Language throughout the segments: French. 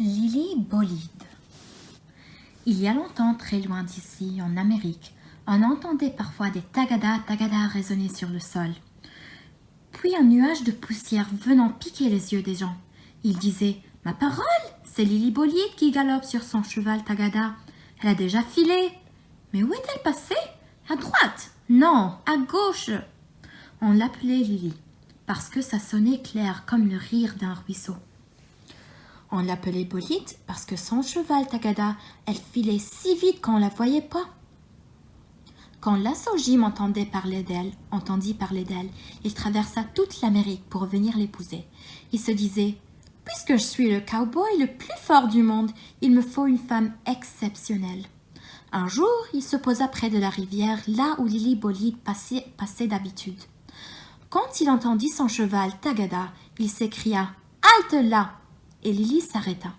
Lily Bolide. Il y a longtemps, très loin d'ici, en Amérique, on entendait parfois des tagada résonner sur le sol. Puis un nuage de poussière venant piquer les yeux des gens. Ils disaient « Ma parole, c'est Lily Bolide qui galope sur son cheval tagada. Elle a déjà filé. Mais où est-elle passée? À droite? Non, à gauche !» On l'appelait Lily, parce que ça sonnait clair comme le rire d'un ruisseau. On l'appelait Bolide parce que son cheval tagada, elle filait si vite qu'on ne la voyait pas. Quand Lasso Jim entendit parler d'elle, il traversa toute l'Amérique pour venir l'épouser. Il se disait « Puisque je suis le cowboy le plus fort du monde, il me faut une femme exceptionnelle. » Un jour, il se posa près de la rivière, là où Lily Bolide passait d'habitude. Quand il entendit son cheval tagada, il s'écria « Halte là !» et Lily s'arrêta.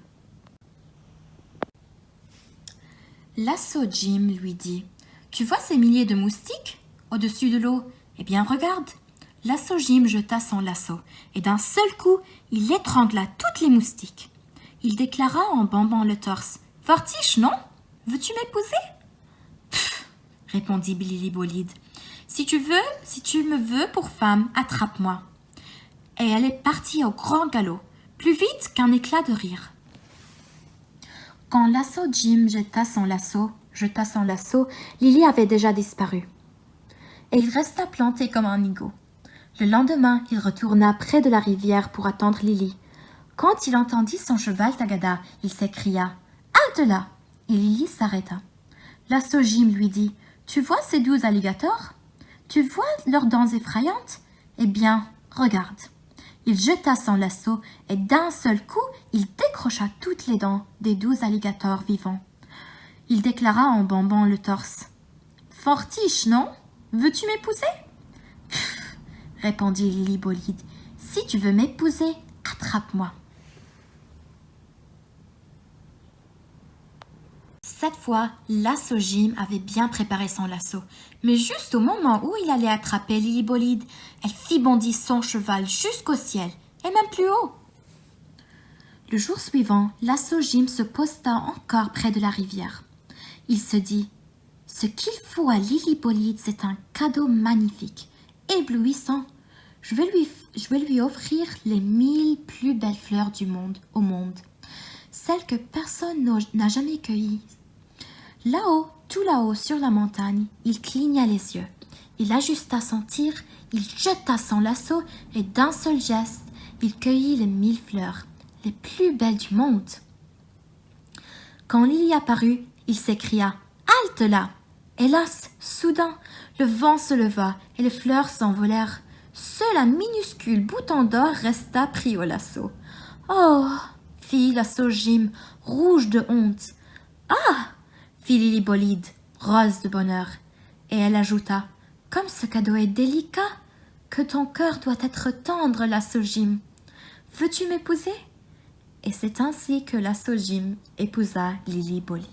Lasso Jim lui dit « Tu vois ces milliers de moustiques au-dessus de l'eau? Eh bien, regarde !» Lasso Jim jeta son lasso et d'un seul coup, il étrangla toutes les moustiques. Il déclara en bombant le torse « Fortiche, non? Veux-tu m'épouser ?»« Pfff !» répondit Lily Bolide. « Si tu me veux pour femme, attrape-moi. » Et elle est partie au grand galop, plus vite qu'un éclat de rire. Quand Lasso Jim jeta son lasso, Lily avait déjà disparu. Et il resta planté comme un nigo. Le lendemain, il retourna près de la rivière pour attendre Lily. Quand il entendit son cheval tagada, il s'écria « Halte là !» et Lily s'arrêta. Lasso Jim lui dit « Tu vois ces 12 alligators? Tu vois leurs dents effrayantes? Eh bien, regarde. » Il jeta son lasso et d'un seul coup, il décrocha toutes les dents des 12 alligators vivants. Il déclara en bombant le torse. « Fortiche, non? Veux-tu m'épouser ?»« Pfff !» répondit Lily Bolide. « Si tu veux m'épouser, attrape-moi. » Cette fois, Lasso Jim avait bien préparé son lasso, mais juste au moment où il allait attraper Lily Bolide, elle fit bondir son cheval jusqu'au ciel, et même plus haut. Le jour suivant, Lasso Jim se posta encore près de la rivière. Il se dit « Ce qu'il faut à Lily Bolide, c'est un cadeau magnifique, éblouissant. Je vais lui offrir les 1000 plus belles fleurs au monde, celles que personne n'a jamais cueillies. » Là-haut, tout là-haut sur la montagne, il cligna les yeux. Il ajusta son tir, il jeta son lasso et d'un seul geste, il cueillit les 1000 fleurs, les plus belles du monde. Quand Lily apparut, il s'écria « Halte là !» Hélas, soudain, le vent se leva et les fleurs s'envolèrent. Seul un minuscule bouton d'or resta pris au lasso. « Oh !» fit Lasso Jim, rouge de honte. « Ah !» fit Lily Bolide, rose de bonheur, et elle ajouta « Comme ce cadeau est délicat, que ton cœur doit être tendre, Lasso Jim. Veux-tu m'épouser ?» Et c'est ainsi que Lasso Jim épousa Lily Bolide.